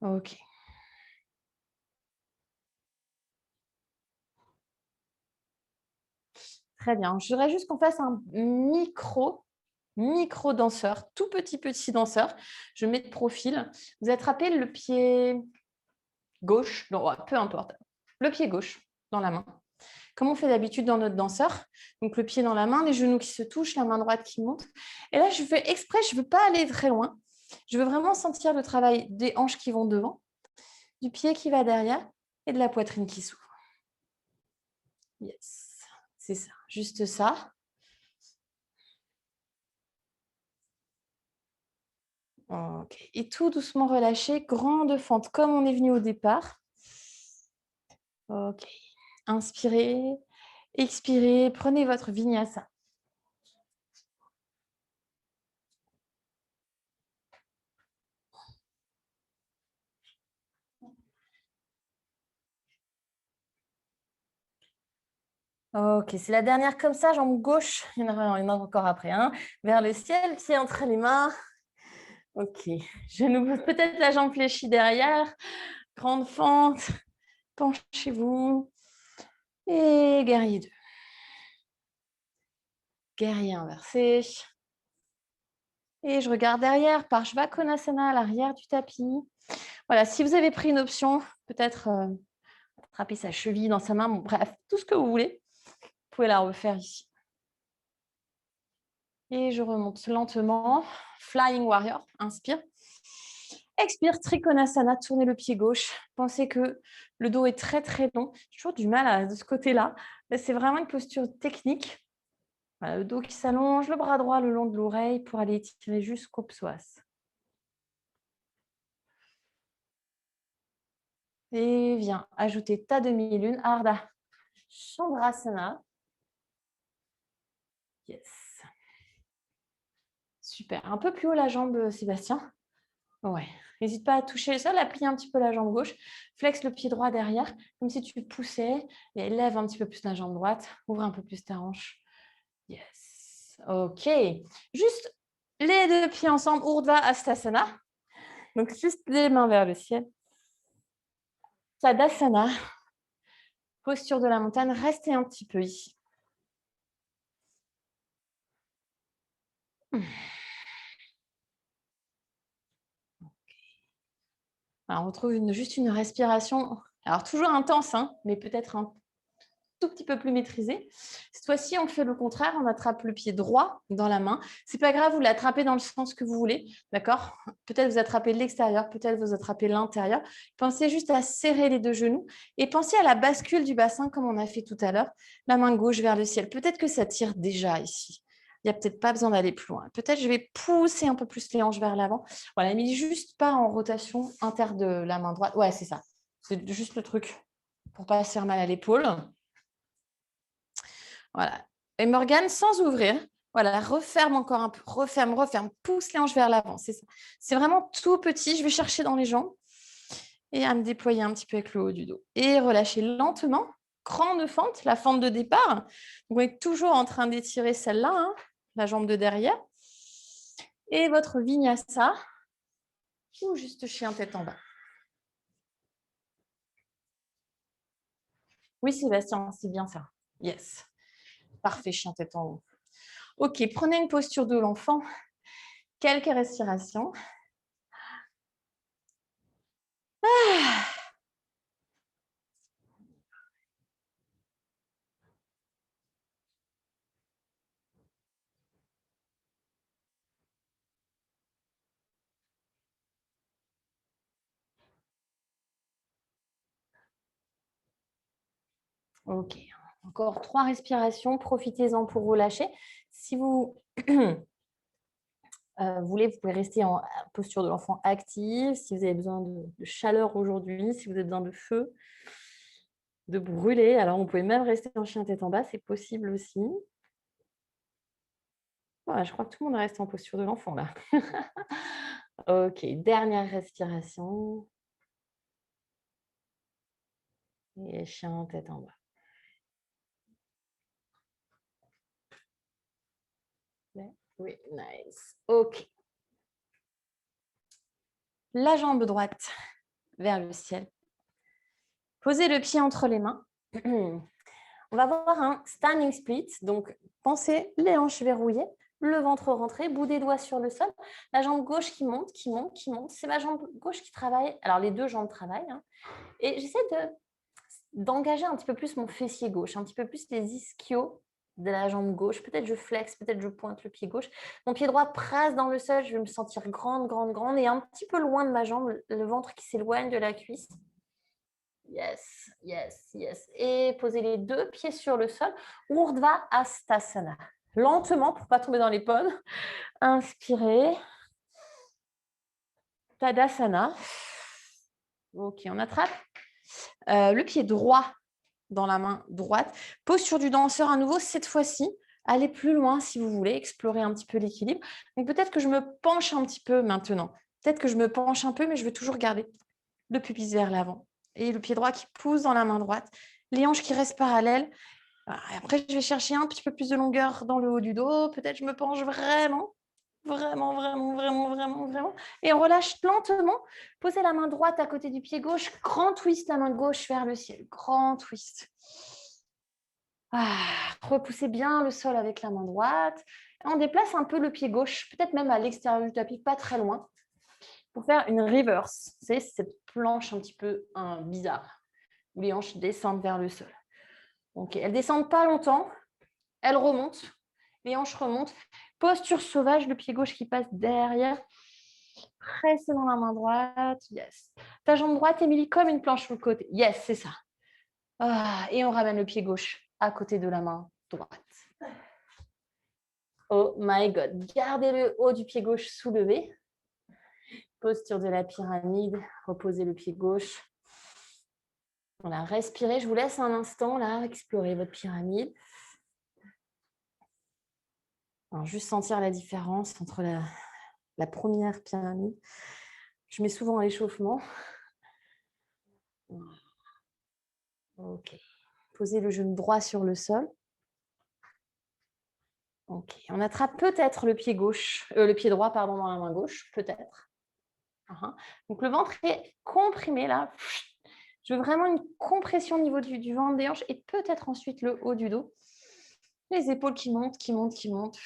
Ok. Très bien. Je voudrais juste qu'on fasse un micro danseur, tout petit danseur. Je mets de profil. Vous attrapez le pied gauche, non, peu importe, le pied gauche dans la main. Comme on fait d'habitude dans notre danseur. Donc, le pied dans la main, les genoux qui se touchent, la main droite qui monte. Et là, je fais exprès, je ne veux pas aller très loin. Je veux vraiment sentir le travail des hanches qui vont devant, du pied qui va derrière et de la poitrine qui s'ouvre. Yes, c'est ça, juste ça. Ok. Et tout doucement relâché, grande fente, comme on est venu au départ. Ok. Inspirez, expirez, prenez votre vinyasa. Ok, c'est la dernière comme ça, jambe gauche, il y en a encore après, hein, vers le ciel, pied entre les mains. Ok, genou, peut-être la jambe fléchie derrière, grande fente, penchez-vous. Et guerrier 2. Guerrier inversé. Et je regarde derrière, Parshvakonasana à l'arrière du tapis. Voilà, si vous avez pris une option, peut-être attraper sa cheville dans sa main, bon, bref, tout ce que vous voulez. Vous pouvez la refaire ici. Et je remonte lentement. Flying Warrior, inspire. Expire, Trikonasana, tournez le pied gauche. Pensez que le dos est très, très long. J'ai toujours du mal de ce côté-là. C'est vraiment une posture technique. Voilà, le dos qui s'allonge, le bras droit le long de l'oreille pour aller étirer jusqu'au psoas. Et viens ajouter ta demi-lune, Ardha Chandrasana. Yes. Super. Un peu plus haut la jambe, Sébastien. Ouais. N'hésite pas à toucher le sol, à plier un petit peu la jambe gauche. Flexe le pied droit derrière, comme si tu poussais. Et lève un petit peu plus la jambe droite. Ouvre un peu plus ta hanche. Yes. OK. Juste les deux pieds ensemble, Urdhva Hastasana. Donc, juste les mains vers le ciel. Tadasana. Posture de la montagne. Restez un petit peu ici. Alors, on retrouve juste une respiration. Alors, toujours intense, hein, mais peut-être un tout petit peu plus maîtrisée. Cette fois-ci, on fait le contraire. On attrape le pied droit dans la main. C'est pas grave, vous l'attrapez dans le sens que vous voulez. D'accord? Peut-être vous attrapez l'extérieur, peut-être vous attrapez l'intérieur. Pensez juste à serrer les deux genoux et pensez à la bascule du bassin comme on a fait tout à l'heure. La main gauche vers le ciel. Peut-être que ça tire déjà ici. Il n'y a peut-être pas besoin d'aller plus loin. Peut-être je vais pousser un peu plus les hanches vers l'avant. Voilà, mais juste pas en rotation inter de la main droite. Ouais, c'est ça. C'est juste le truc pour pas se faire mal à l'épaule. Voilà. Et Morgane, sans ouvrir, voilà, referme encore un peu, referme, pousse les hanches vers l'avant. C'est ça. C'est vraiment tout petit. Je vais chercher dans les jambes et à me déployer un petit peu avec le haut du dos. Et relâcher lentement. Grande fente, la fente de départ. Vous êtes toujours en train d'étirer celle-là, hein, la jambe de derrière. Et votre vinyasa, ou juste chien tête en bas. Oui, Sébastien, c'est bien ça. Yes. Parfait, chien tête en haut. Ok, prenez une posture de l'enfant. Quelques respirations. Ah. Ok, encore 3 respirations. Profitez-en pour relâcher. Si vous voulez, vous pouvez rester en posture de l'enfant active. Si vous avez besoin de chaleur aujourd'hui, si vous avez besoin de feu, de brûler, alors vous pouvez même rester en chien tête en bas, c'est possible aussi. Voilà, je crois que tout le monde reste en posture de l'enfant là. Ok, dernière respiration. Et chien tête en bas. Oui, nice. Ok. La jambe droite vers le ciel. Posez le pied entre les mains. On va voir un standing split. Donc, pensez les hanches verrouillées, le ventre rentré, bout des doigts sur le sol. La jambe gauche qui monte, qui monte, qui monte. C'est ma jambe gauche qui travaille. Alors, les deux jambes travaillent. Hein. Et j'essaie d'engager un petit peu plus mon fessier gauche, un petit peu plus les ischios de la jambe gauche. Peut-être je flex, peut-être je pointe le pied gauche. Mon pied droit presse dans le sol. Je vais me sentir grande, grande, grande. Et un petit peu loin de ma jambe, le ventre qui s'éloigne de la cuisse. Yes, yes, yes. Et posez les deux pieds sur le sol. Urdhva Hastasana. Lentement pour ne pas tomber dans les pommes. Inspirez. Tadasana. Ok, on attrape. Le pied droit dans la main droite. Posture du danseur à nouveau. Cette fois-ci, allez plus loin si vous voulez. Explorer un petit peu l'équilibre. Donc peut-être que je me penche un petit peu maintenant. Peut-être que je me penche un peu, mais je veux toujours garder le pubis vers l'avant. Et le pied droit qui pousse dans la main droite. Les hanches qui restent parallèles. Après, je vais chercher un petit peu plus de longueur dans le haut du dos. Peut-être je me penche vraiment, vraiment, vraiment, vraiment, vraiment, vraiment. Et on relâche lentement. Posez la main droite à côté du pied gauche. Grand twist, la main gauche vers le ciel. Grand twist. Repoussez bien le sol avec la main droite. On déplace un peu le pied gauche, peut-être même à l'extérieur du tapis, pas très loin, pour faire une reverse. C'est cette planche un petit peu bizarre. où les hanches descendent vers le sol. Ok, elles ne descendent pas longtemps, elles remontent, les hanches remontent. Posture sauvage, le pied gauche qui passe derrière. Pressez dans la main droite, yes. Ta jambe droite, Émilie, comme une planche sur le côté. Yes, c'est ça. Et on ramène le pied gauche à côté de la main droite. Oh my God. Gardez le haut du pied gauche soulevé. Posture de la pyramide. Reposez le pied gauche. Voilà, respirez. Je vous laisse un instant là, explorer votre pyramide. Alors, juste sentir la différence entre la première pyramide. Je mets souvent à l'échauffement. Ok. Posez le genou droit sur le sol. Ok. On attrape peut-être le pied gauche, le pied droit, pardon, dans la main gauche, peut-être. Donc le ventre est comprimé là. Je veux vraiment une compression au niveau du ventre, des hanches et peut-être ensuite le haut du dos. Les épaules qui montent, qui montent, qui montent.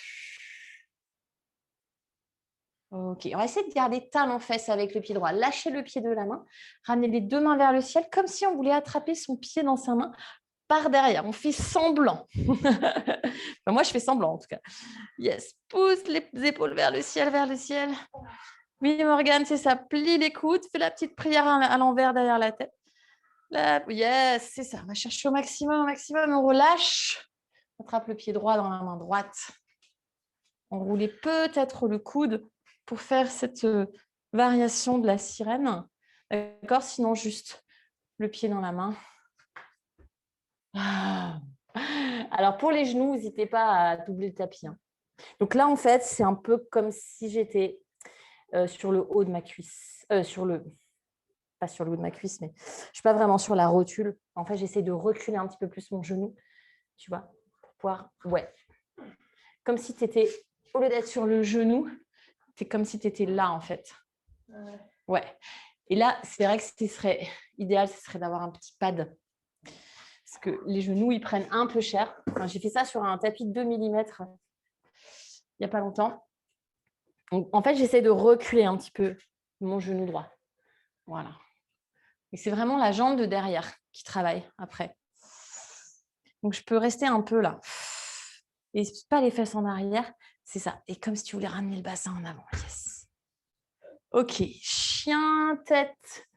Ok, on va essayer de garder talon-fesse avec le pied droit. Lâchez le pied de la main. Ramenez les deux mains vers le ciel comme si on voulait attraper son pied dans sa main par derrière. On fait semblant. Enfin, moi, je fais semblant en tout cas. Yes. Pousse les épaules vers le ciel, vers le ciel. Oui, Morgane, c'est ça. Plie les coudes. Fais la petite prière à l'envers derrière la tête. Là, yes, c'est ça. On va chercher au maximum, au maximum. On relâche. On attrape le pied droit dans la main droite. Enroulez peut-être le coude pour faire cette variation de la sirène. D'accord? Sinon, juste le pied dans la main. Alors, pour les genoux, n'hésitez pas à doubler le tapis. Donc là, en fait, c'est un peu comme si j'étais sur le haut de ma cuisse. Pas sur le haut de ma cuisse, mais je ne suis pas vraiment sur la rotule. En fait, j'essaie de reculer un petit peu plus mon genou, tu vois, pour pouvoir... Ouais. Comme si tu étais, au lieu d'être sur le genou, c'est comme si tu étais là, en fait. Ouais. Et là, c'est vrai que ce qui serait idéal, ce serait d'avoir un petit pad. Parce que les genoux, ils prennent un peu cher. Enfin, j'ai fait ça sur un tapis de 2 mm il n'y a pas longtemps. Donc, en fait, j'essaie de reculer un petit peu mon genou droit. Voilà. Et c'est vraiment la jambe de derrière qui travaille après. Donc, je peux rester un peu là. Et pas les fesses en arrière, c'est ça. Et comme si tu voulais ramener le bassin en avant. Yes. Ok. Chien, tête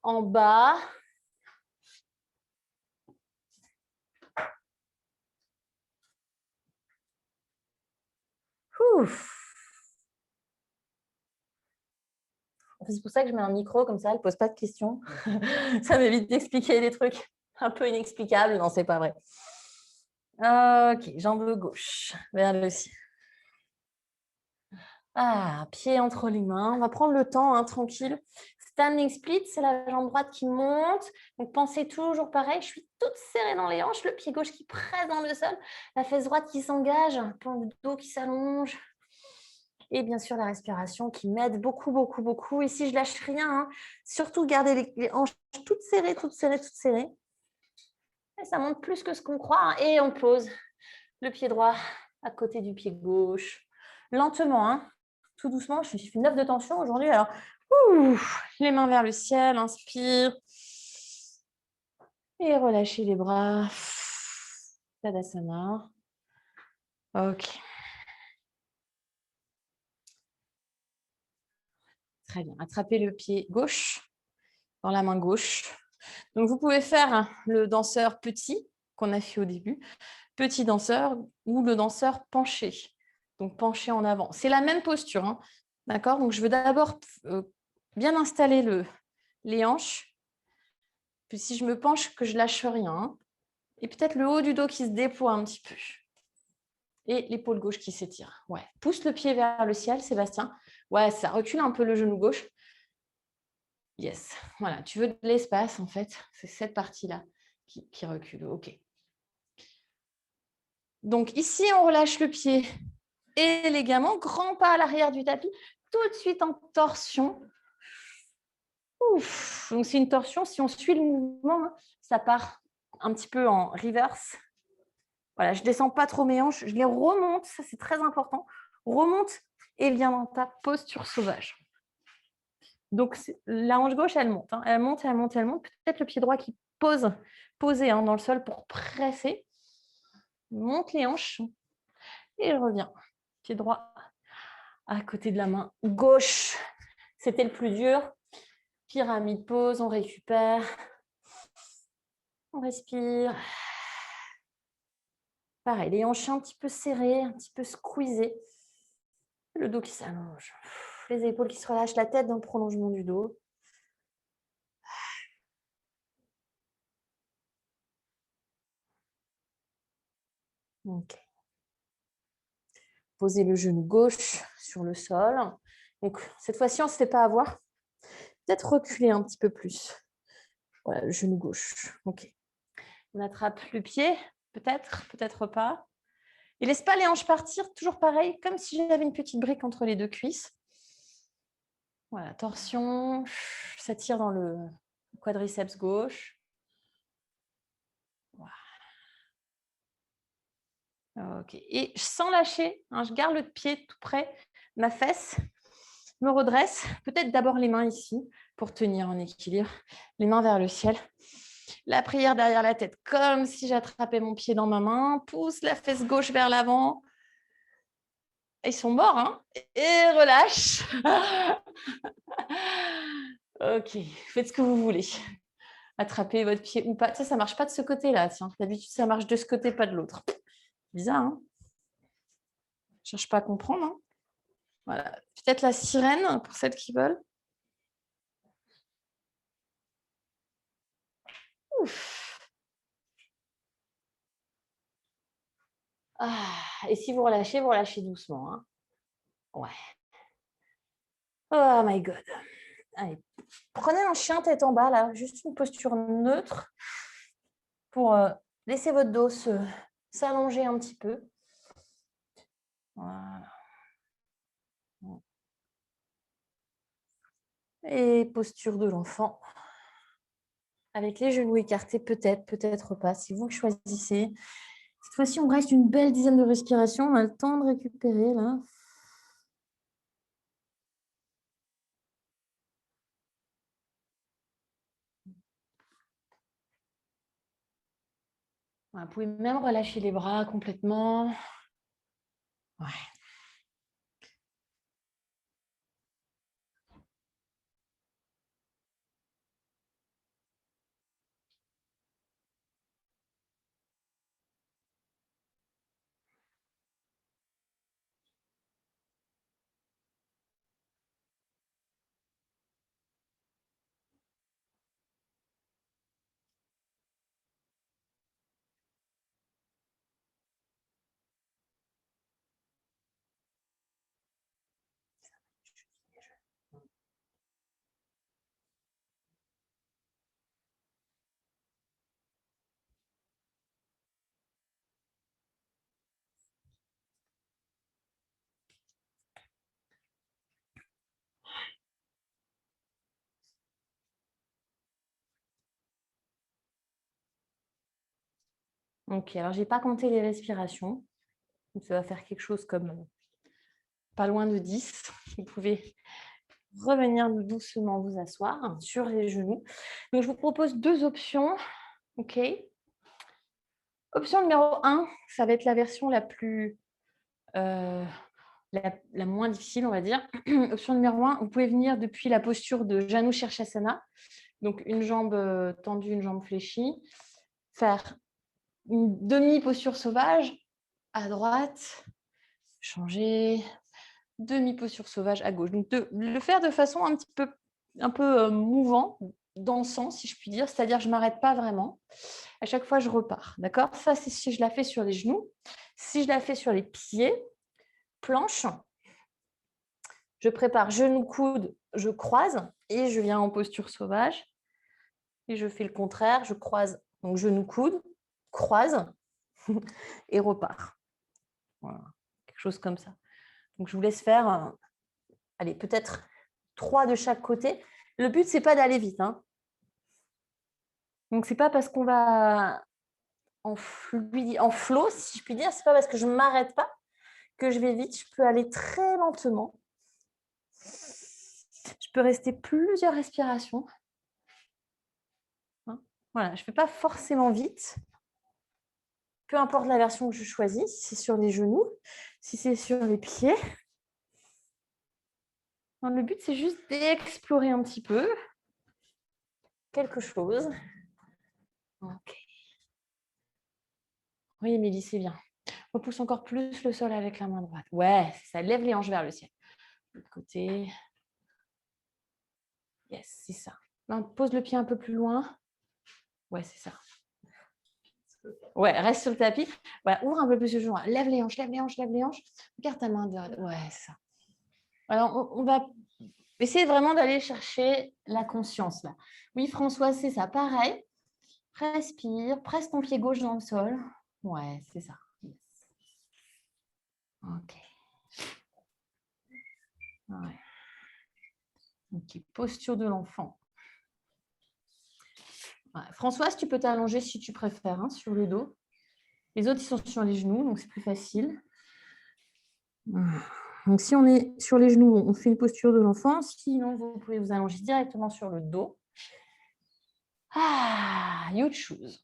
en bas. Ouf. C'est pour ça que je mets un micro, comme ça, elle ne pose pas de questions. Ça m'évite d'expliquer des trucs un peu inexplicables. Non, c'est pas vrai. Ok, jambe gauche vers le ciel. Pied entre les mains. On va prendre le temps, tranquille. Standing split, c'est la jambe droite qui monte. Donc, pensez toujours pareil. Je suis toute serrée dans les hanches. Le pied gauche qui presse dans le sol. La fesse droite qui s'engage. Le dos qui s'allonge. Et bien sûr, la respiration qui m'aide beaucoup, beaucoup, beaucoup. Ici, je lâche rien. Surtout, gardez les hanches toutes serrées, toutes serrées, toutes serrées. Et ça monte plus que ce qu'on croit. Et on pose le pied droit à côté du pied gauche. Lentement, tout doucement. Je suis 9 de tension aujourd'hui. Alors, les mains vers le ciel. Inspire. Et relâchez les bras. Tadasana. Ok. Très bien. Attrapez le pied gauche dans la main gauche. Donc, vous pouvez faire le danseur petit qu'on a fait au début, petit danseur ou le danseur penché. Donc, penché en avant. C'est la même posture. D'accord? Donc, je veux d'abord bien installer les hanches. Puis, si je me penche, que je lâche rien. Et peut-être le haut du dos qui se déploie un petit peu. Et l'épaule gauche qui s'étire. Ouais. Pousse le pied vers le ciel, Sébastien. Ouais, ça recule un peu le genou gauche. Yes. Voilà, tu veux de l'espace, en fait. C'est cette partie-là qui recule. OK. Donc, ici, on relâche le pied élégamment. Grand pas à l'arrière du tapis. Tout de suite en torsion. Ouf. Donc, c'est une torsion. Si on suit le mouvement, ça part un petit peu en reverse. Voilà, je ne descends pas trop mes hanches. Je les remonte. Ça, c'est très important. Remonte et viens dans ta posture sauvage. Donc, la hanche gauche, elle monte. Elle monte, elle monte, elle monte. Peut-être le pied droit qui Posez hein, dans le sol pour presser. Monte les hanches et je reviens. Pied droit à côté de la main gauche. C'était le plus dur. Pyramide pose, on récupère. On respire. Pareil, les hanches un petit peu serrées, un petit peu squeezées. Le dos qui s'allonge. Les épaules qui se relâchent, la tête dans le prolongement du dos. Ok. Posez le genou gauche sur le sol. Donc, cette fois-ci, on ne se fait pas avoir. Peut-être reculer un petit peu plus. Voilà, le genou gauche. Ok. On attrape le pied, peut-être, peut-être pas. Et laisse pas les hanches partir, toujours pareil, comme si j'avais une petite brique entre les deux cuisses. Voilà, torsion, ça tire dans le quadriceps gauche. Voilà. Ok, et sans lâcher, hein, je garde le pied tout près, ma fesse, me redresse, peut-être d'abord les mains ici pour tenir en équilibre, les mains vers le ciel. La prière derrière la tête, comme si j'attrapais mon pied dans ma main, pousse la fesse gauche vers l'avant. Ils sont morts, hein, et relâche. Ok, faites ce que vous voulez. Attrapez votre pied ou pas. Ça ne marche pas de ce côté-là. D'habitude, ça marche de ce côté, pas de l'autre. Bizarre, hein? Je ne cherche pas à comprendre. Hein. Voilà. Peut-être la sirène pour celles qui veulent. Ouf. Ah, et si vous relâchez doucement. Hein. Ouais. Oh my God. Allez. Prenez un chien tête en bas, là. Juste une posture neutre pour laisser votre dos s'allonger un petit peu. Voilà. Et posture de l'enfant. Avec les genoux écartés, peut-être, peut-être pas. C'est vous qui choisissez. Cette fois-ci, on reste une belle dizaine de respirations. On a le temps de récupérer, là. Voilà, vous pouvez même relâcher les bras complètement. Ouais. Ok, alors je n'ai pas compté les respirations. Donc, ça va faire quelque chose comme pas loin de 10. Vous pouvez revenir doucement vous asseoir sur les genoux. Donc, je vous propose deux options. Ok. Option numéro 1, ça va être la version la plus la moins difficile, on va dire. Option numéro 1, vous pouvez venir depuis la posture de Janu Shirshasana. Donc, une jambe tendue, une jambe fléchie. Faire une demi-posture sauvage à droite. Changer. Demi-posture sauvage à gauche. Donc, le faire de façon un peu mouvant, dansant, si je puis dire. C'est-à-dire, je ne m'arrête pas vraiment. À chaque fois, je repars. D'accord? Ça, c'est si je la fais sur les genoux. Si je la fais sur les pieds, planche, je prépare genou, coude, je croise et je viens en posture sauvage. Et je fais le contraire, je croise, donc genou, coude, croise et repars. Voilà, quelque chose comme ça. Donc, je vous laisse faire, allez, peut-être 3 de chaque côté. Le but, c'est pas d'aller vite. Hein. Donc, c'est pas parce qu'on va en flow, si je puis dire, c'est pas parce que je ne m'arrête pas que je vais vite. Je peux aller très lentement. Je peux rester plusieurs respirations. Hein. Voilà, je ne fais pas forcément vite. Peu importe la version que je choisis, si c'est sur les genoux, si c'est sur les pieds. Donc, le but, c'est juste d'explorer un petit peu quelque chose. Ok. Oui, Émilie, c'est bien. Repousse encore plus le sol avec la main droite. Ouais, ça lève les hanches vers le ciel. De l'autre côté. Yes, c'est ça. Non, pose le pied un peu plus loin. Ouais, c'est ça. Ouais, reste sur le tapis. Voilà, ouvre un peu plus le genou. Lève les hanches, lève les hanches, lève les hanches. Regarde ta main de... Ouais, c'est ça. Alors, on va essayer vraiment d'aller chercher la conscience là. Oui, François, c'est ça. Pareil. Respire. Presse ton pied gauche dans le sol. Ouais, c'est ça. Yes. Ok. Ouais. Ok. Posture de l'enfant. Ouais. Françoise, tu peux t'allonger si tu préfères, hein, sur le dos. Les autres, ils sont sur les genoux, donc c'est plus facile. Donc, si on est sur les genoux, on fait une posture de l'enfant. Sinon, vous pouvez vous allonger directement sur le dos. Ah, you choose.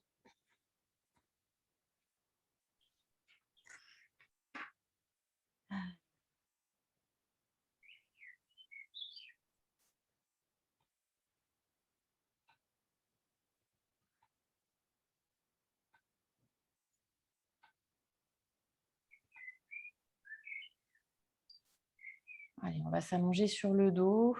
Allez, on va s'allonger sur le dos.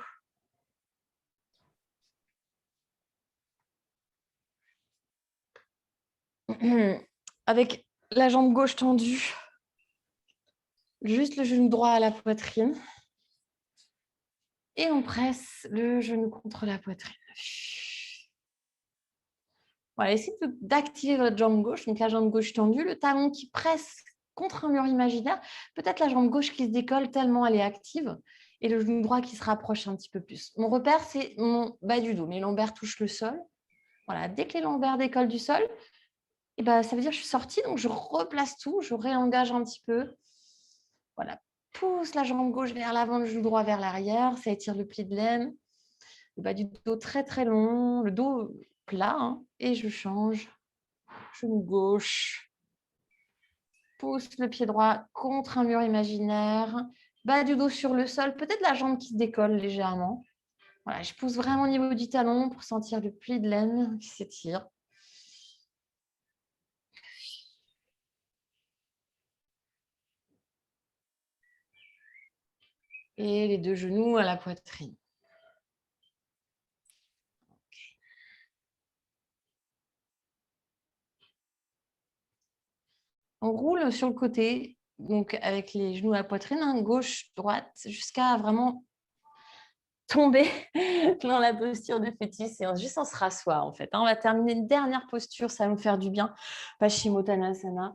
Avec la jambe gauche tendue. Juste le genou droit à la poitrine. Et on presse le genou contre la poitrine. Voilà, essayez d'activer votre jambe gauche. Donc la jambe gauche tendue, le talon qui presse contre un mur imaginaire. Peut-être la jambe gauche qui se décolle tellement elle est active. Et le genou droit qui se rapproche un petit peu plus. Mon repère, c'est mon bas du dos. Mes lombaires touchent le sol. Voilà, dès que les lombaires décollent du sol, et ben, ça veut dire que je suis sortie. Donc je replace tout, je réengage un petit peu. Voilà, pousse la jambe gauche vers l'avant, le genou droit vers l'arrière. Ça étire le pli de laine. Le bas du dos très très long, le dos plat. Hein, et je change. Genou gauche. Pousse le pied droit contre un mur imaginaire. Bas du dos sur le sol. Peut-être la jambe qui se décolle légèrement. Voilà, je pousse vraiment au niveau du talon pour sentir le pli de laine qui s'étire. Et les deux genoux à la poitrine. On roule sur le côté, donc avec les genoux à la poitrine, hein, gauche, droite, jusqu'à vraiment tomber dans la posture de fœtus et juste on se rassoit en fait. On va terminer une dernière posture, ça va nous faire du bien. Paschimottanasana.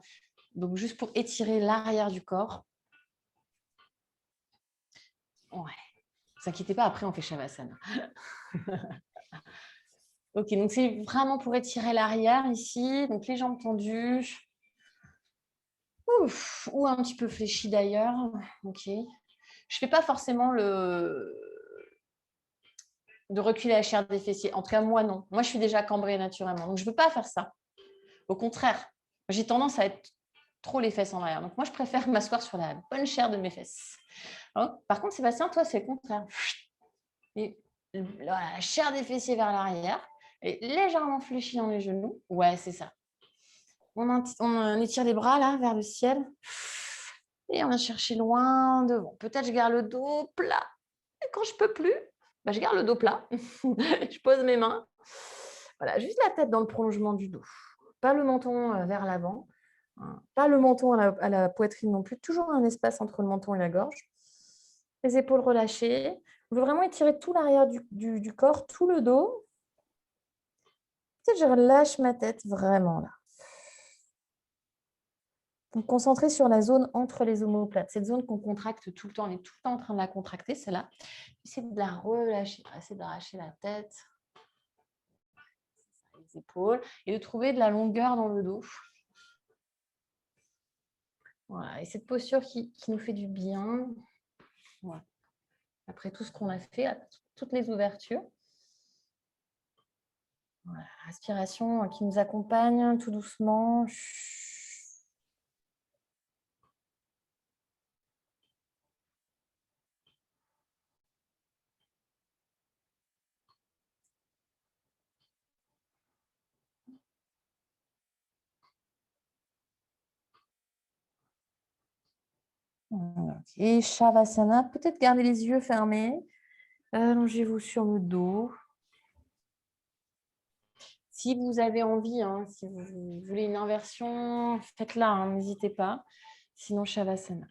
Donc juste pour étirer l'arrière du corps. Ouais. Ne vous inquiétez pas, après on fait Shavasana. Ok, donc c'est vraiment pour étirer l'arrière ici. Donc les jambes tendues. Ouf, ou un petit peu fléchi d'ailleurs. Ok. Je ne fais pas forcément de reculer la chair des fessiers. En tout cas, moi, non. Moi, je suis déjà cambrée naturellement. Donc, je ne veux pas faire ça. Au contraire, j'ai tendance à être trop les fesses en arrière. Donc, moi, je préfère m'asseoir sur la bonne chair de mes fesses. Alors, par contre, Sébastien, toi, c'est le contraire. Et la chair des fessiers vers l'arrière et légèrement fléchi dans les genoux. Ouais, c'est ça. On étire les bras là vers le ciel et on va chercher loin devant. Peut-être je garde le dos plat. Et quand je peux plus, bah, je garde le dos plat. Je pose mes mains. Voilà, juste la tête dans le prolongement du dos. Pas le menton vers l'avant. Pas le menton à la poitrine non plus. Toujours un espace entre le menton et la gorge. Les épaules relâchées. On veut vraiment étirer tout l'arrière du corps, tout le dos. Peut-être je relâche ma tête vraiment là. Donc, concentrer sur la zone entre les omoplates. Cette zone qu'on contracte tout le temps. On est tout le temps en train de la contracter, celle-là. Essayez de la relâcher. Essayez d'arracher la tête. Les épaules. Et de trouver de la longueur dans le dos. Voilà. Et cette posture qui nous fait du bien. Voilà. Après tout ce qu'on a fait, toutes les ouvertures. Voilà, respiration qui nous accompagne tout doucement. Et Shavasana, peut-être garder les yeux fermés. Allongez-vous sur le dos. Si vous avez envie, hein, si vous voulez une inversion, faites-la, hein, n'hésitez pas. Sinon, Shavasana.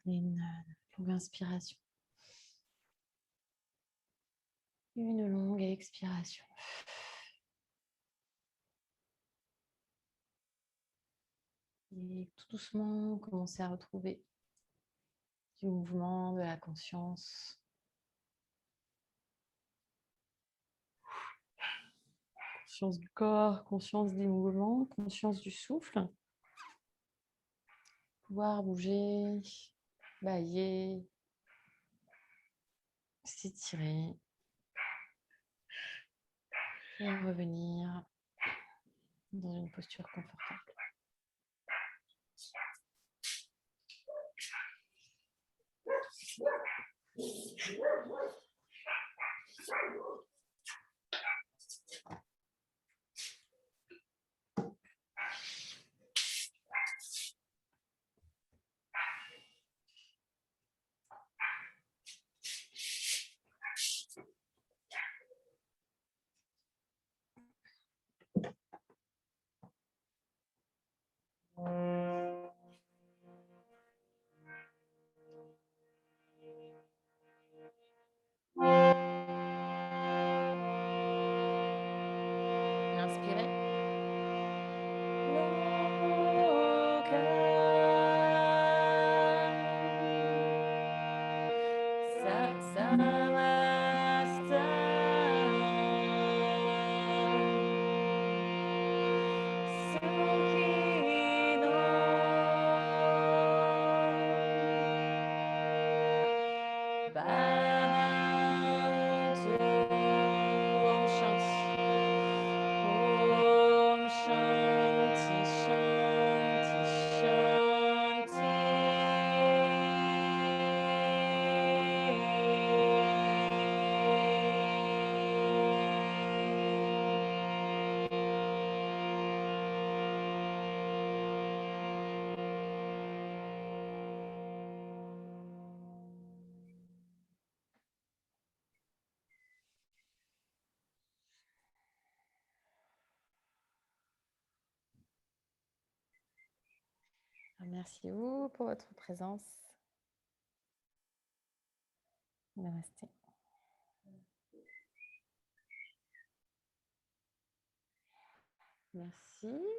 Prenez une longue inspiration. Une longue expiration. Et tout doucement, commencez à retrouver du mouvement, de la conscience. Conscience du corps, conscience des mouvements, conscience du souffle. Pouvoir bouger, bailler, s'étirer et revenir dans une posture confortable. Inspirez. Merci à vous pour votre présence. Namasté. Merci.